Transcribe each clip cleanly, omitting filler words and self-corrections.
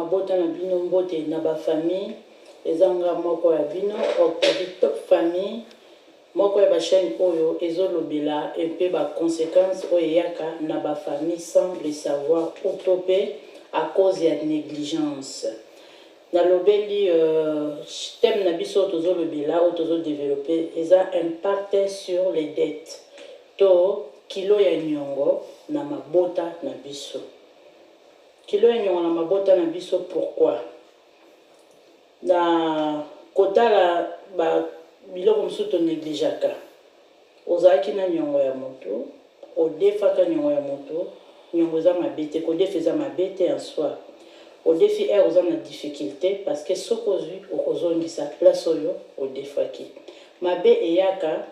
mabota na bino mbote na ba famille ezanga moko ya bino Top Famille moko ya ba chaîne oyo ezolobela et pe ba conséquences oyo yaka na ba famille sans le savoir ou topé à cause ya négligence. Na lobeli thème na biso tozolobela ou tozodévelopper eza impact sur les dettes to kilo ya nyongo na mabota na biso. Kilo ya nyongo na mabota na biso pourquoi? Na kotala ba biloko mosusu tonegligeaka ozalaki na nyongo ya moto odefaka nyongo ya moto nyongo eza mabe te kodefa eza mabe te en soi odefi oza na difficulté parce que soki ozwi okozongisa place oyo odefaki mabe eyaka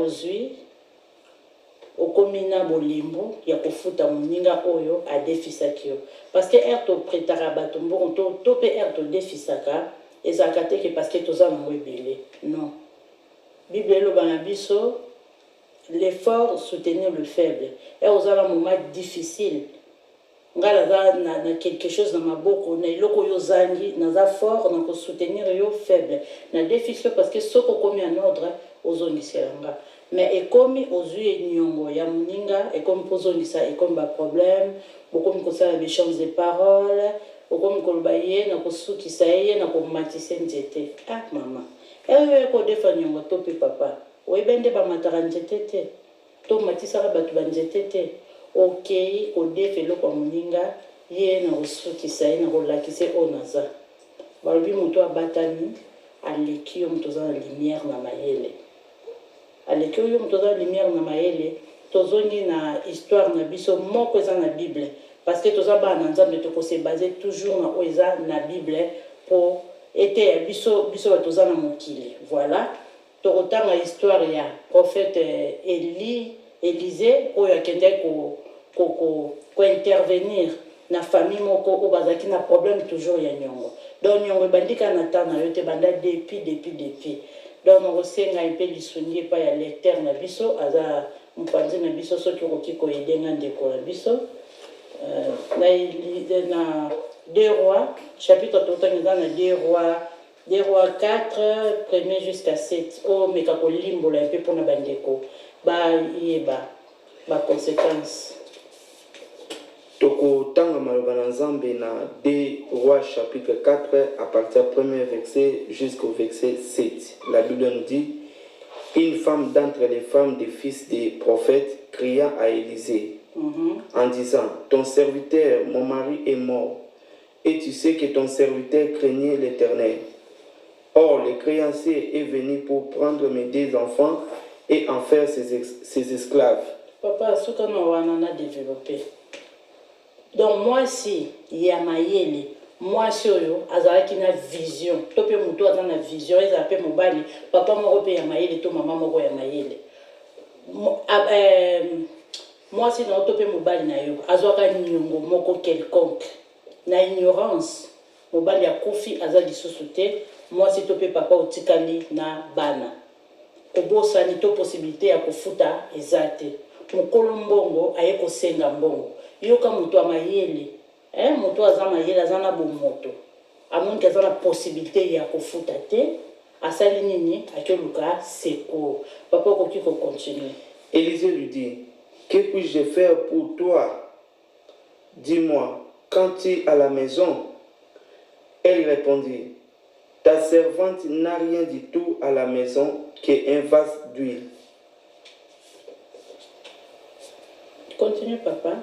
ozwi okomi na bolimbo ya kofuta moninga oyo adefisaki yo parce que topretaka bato mbongo to mpe todefisaka ezalaka te ke parce que toza nango ebele non. Bible eloba na biso l'effort soutenir le faible ozala moment difficile nga naza na quelque chose na maboko na eloko oyo ozangi naza fort na kosoutenir yo faible na déficit parce que soki okomi en ordre ozongiselanga mais ekomi ozwi nyongo ya moninga ekomi kozongisa ekomi baproblème bokomi kosala béchange de parole okomi koloba ye na kosukisa ye na komatisa nzete mama eyo ekodefa nyongo to mpe papa oyebende bamataka nzete te to matisaka bato banzete te okei kodefa eloko ya moninga ye na kosukisa ye na kolakisa oyo naza balobi moto abatami aleki yo moto oza na lumière na mayele aleki oyo moto oza na lumière na mayele tozongi na histoire na biso moko eza na Bible parce que toza bana nzambe tokose base toujours na oyo eza na Bible po ete ya biso bato oza na mokili voilà tokotanga histoire ya prophète Élisée oyo akendaki ko-intervenir na famille moko oyo bazalaki na problème toujours ya nyongo donc nyongo ebandika na temps na yo te banda depuis donc nakosenga mpe lisungi epai ya lecteur na biso aza mopanzi na biso soki okoki koyedenga ndeko na biso na 2 rois chapitre totanga eza na 2 rois 4 premier jusqu'à 7 oyo meka kolimbola mpe mpona bandeko bayeba baconséquence. Tokotanga maloba na Nzambe na 2 rois chapitre 4 à partir du premier verset jusqu'au verset 7. La Bible nous dit: une femme d'entre les femmes des fils des prophètes cria à Élisée en disant: ton serviteur, mon mari, est mort, et tu sais que ton serviteur craignait l'Éternel. Or, le créancier est venu pour prendre mes 2 enfants et en faire ses esclaves. Papa, ce qu'on a développé. Donc, moi, si il y a mayele, moi, si oyo, azalaki na vision. Topé muto azana na vision, ezapé mobali, papa moko pe ya mayele, to maman moko ya mayele. Moi, si na topé mobali na yo, azwaka nyongo moko quelconque. Na ignorance, mobali ya kofi azali sosute, moi, si topé papa otikali na bana. Kobosani to possibilité ya kofuta ezate. Mokolo mbongo aye kosenga mbongo. Yoka mutu amayele, mutu aza mayele azana bomoto. Amonki azana possibilité ya kofuta te, asali nini akoluka seko. Papa okoki ko continuer. Élisée lui dit: que puis-je faire pour toi? Dis-moi, quand tu es à la maison? Elle répondit: ta servante n'a rien du tout à la maison qu'un vase d'huile. Continue, papa.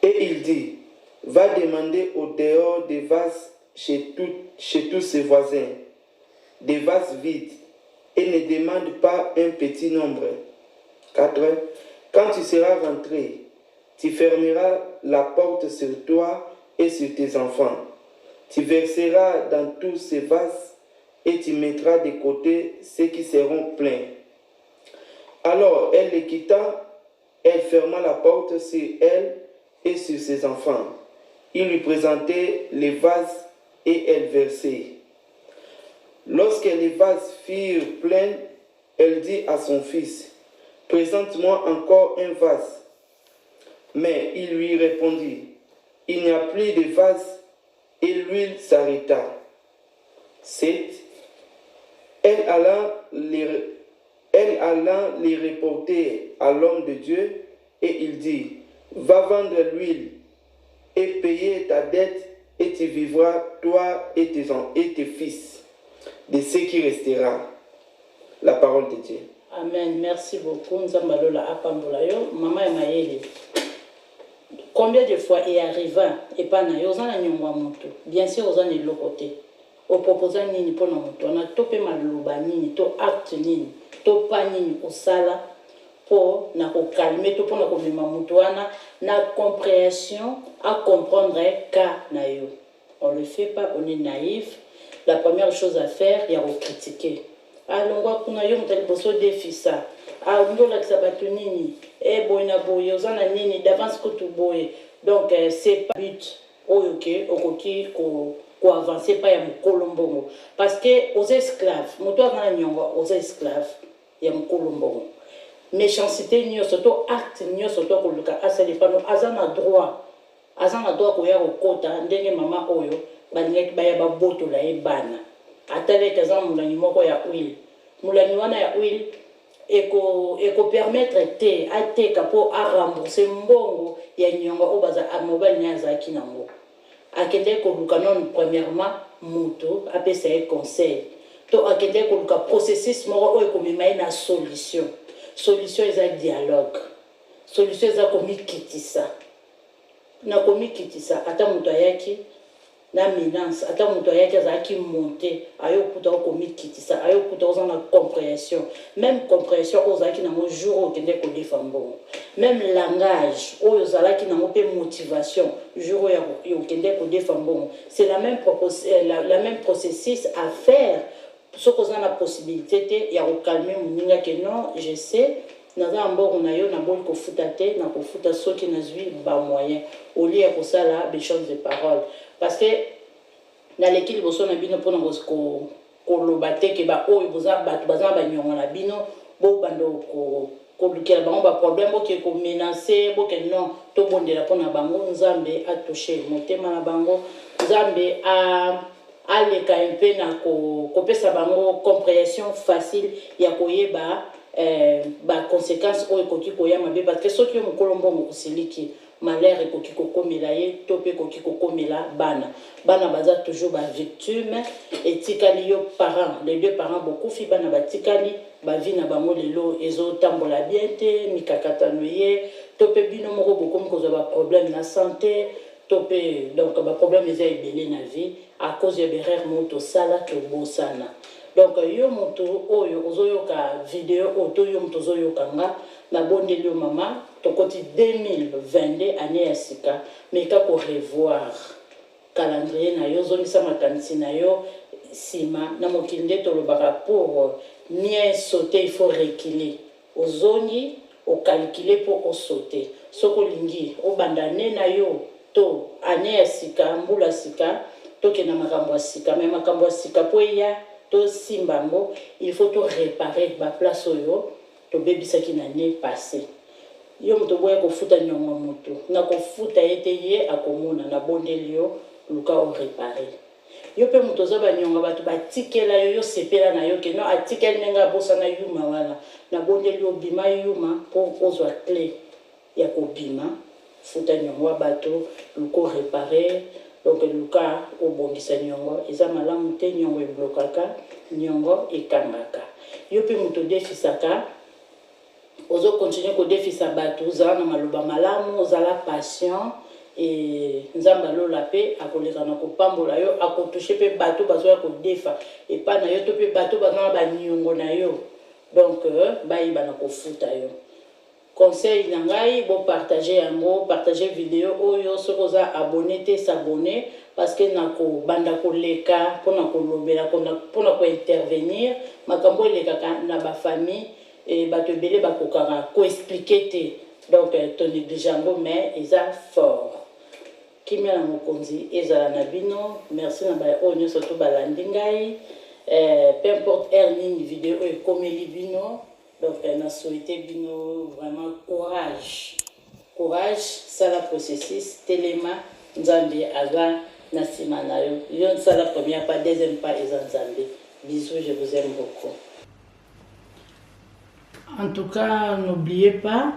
Et il dit: va demander au dehors des vases chez tous ses voisins, des vases vides, et ne demande pas un petit nombre. 4. Quand tu seras rentré, tu fermeras la porte sur toi et sur tes enfants. Tu verseras dans tous ces vases et tu mettras de côté ceux qui seront pleins. Alors elle les quitta, elle ferma la porte sur elle et sur ses enfants. Il lui présentait les vases et elle versait. Lorsque les vases furent pleins, elle dit à son fils: présente-moi encore un vase. Mais il lui répondit, il n'y a plus de vase, et l'huile s'arrêta. 7. Elle alla les reporter à l'homme de Dieu, et il dit, va vendre l'huile et payer ta dette, et tu vivras, toi et tes fils, de ce qui restera. La parole de Dieu. Amen. Merci beaucoup. Nzambalola apambolayo. Maman et Maëlle. Combien de fois il arriva et pas na yozana nyongwa moto. Bien sûr, ozana de l'autre côté. Au proposant nini pour moto. On a topé maluba nini, to acte nini, to pa nini au sala pour na ko calmer, to pour na ko mema moto wana na compréhension à comprendre ka na yo. On le fait pas, on est naïf. La première chose à faire, il y a à critiquer. Alongwa kuna yo mutali boso defisa ndola kisabatu nini boyna boye ozana nini d'avance ko tu boye donc c'est pas but oyoke okoki ko avancer pas ya mukolombongo parce que aux esclaves moto azana nyongo aux esclaves ya mukolombongo méchanceté nyonso to acte nyonso to koluka asali pano azana droit ko ya kokota ndenge mama oyo balingaki baya babotola ye bana ataleka za mulangi moko ya huile mulangi wana ya huile eko permettre te ateka po a rembourser mbongo ya nyonga o baza amobali na zaki nango akende ko luka non premièrement muto apesa e conseil to akende ko luka processus moko o ekomema na solution eza dialogue solution eza komikitisa na komikitisa ata muto ayaki na menace ata muto ayaki azalaki monte ayokuta okomikitisa ayokuta oza na compréhension même compréhension ozalaki nango jour okende kodefa mbongo même langage oyo ozalaki nango mpe motivation jour oyo okende kodefa mbongo c'est la même processus à faire soki oza na possibilité te ya kokalme moninga ke non je sais naza mbongo na yo naboyi kofuta te na kofuta soki nazwi bamoyen au lieu ya kosala béchange de parole parce que dans l'équipe boso na bino pona ko koloba te ke ba oyo boza bato baza ba nyongo na bino bo bando ko lukela bango ba problème bo ke ko menacer bo ke non to bondela pona bango nzambe a toucher motema na bango nzambe a leka un peu na ko pesa bango compréhension facile ya koyeba ba conséquences oyo koki koya mabe parce que soki mokolo mbongo osiliki malheur ekoki kokomela ye to pe ekoki kokomela bana baza toujours ba victime etikali yo parents les deux parents bokufi bana batikali bavi na bango lelo ezotambola bien te mikakatano ye to pe bino moko bokomi kozwa ba problème na santé to pe donc ba problème eza ebele na vie à cause ya berere moto sala to bosana donc yo moto oyo ozoyoka vidéo oto yo moto ozoyoka nga na bondeli yo mama tokoti 2022 année ya sika meka ko revoir calendrier na yo zongisa makanisi na yo sima na mokili nde tolobaka pour bien sauter il faut reculer ozongi ocalculer pour osauter soko lingi obanda ne na yo to année ya sika mbula sika tokena makambo ya sika me makambo ya sika po ya to simbango il faut to réparer ba place oyo to bebisaki na année passée yo moto boya kofuta nyongo moto na kofuta ete ye akomona na bondeli yo luka o réparer yo pe moto za ba nyongo bato batikela yo sepela na yo ke no atikeli nenga bosa na yuma wana na bondeli yo bima yuma pour ozwa clé ya kobima futa nyongo bato luko réparer donc luka obongisa nyongo eza malamu te nyongo eblokaka nyongo ekangaka yo pe moto defisaka ozo continuer ko defisa bato ozala na maloba malamu ozala patient et nzamba lola pe akoleka na kopambola yo akotouche pe bato bazoya kodefa epa na yo to pe bato bazana banyongo na yo donc bayiba na kofuta yo conseil na ngai bo partager yango partager vidéo oyo soki oza abonné te s'abonner parce que nako banda koleka pona kolobela pona ko intervenir makambo elekaka na ba famille et bato ebele bakokaka ko expliquer te donc to négligeango mais eza fort kimia na mokonzi ezala na bino merci na ba oyo nyonso to balandi ngai peu importe heure nini vidéo ekomeli bino donc na souhaité bino vraiment courage courage, ça la processus, telema, Nzambi, Aga, Nassima Nayo. Ça la première pas, deuxième pas, et Nzambi. Bisous, je vous aime beaucoup. En tout cas, n'oubliez pas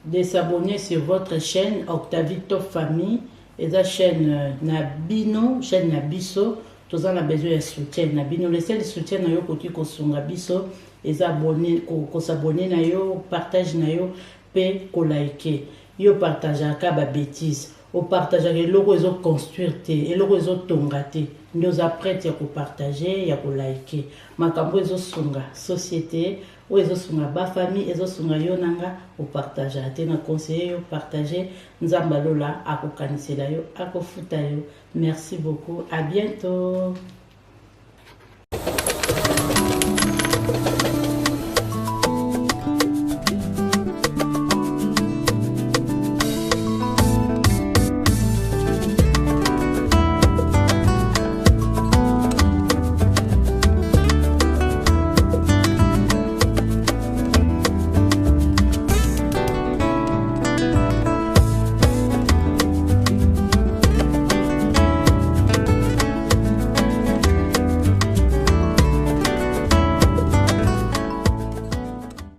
de s'abonner sur votre chaîne Octavie Top Famille et la chaîne Nabino, chaîne Nabiso. Tous en a besoin de soutien. Nabino, le seul soutien na yo koti ko sunga biso, et s'abonner, ko s'abonner na yo, partage na yo, pe ko like. Yo partage aka ba bêtise. O partage ke loko ezo construire te, et loko ezo tonga te. Nous apprêtons à partager, à liker. Makambo ezo sunga société, ou ezo sunga ba famille, ezo sunga yo nanga o partager. Te na conseiller yo partager, nzamba lola ako kanisela yo, ako futa yo. Merci beaucoup, à bientôt.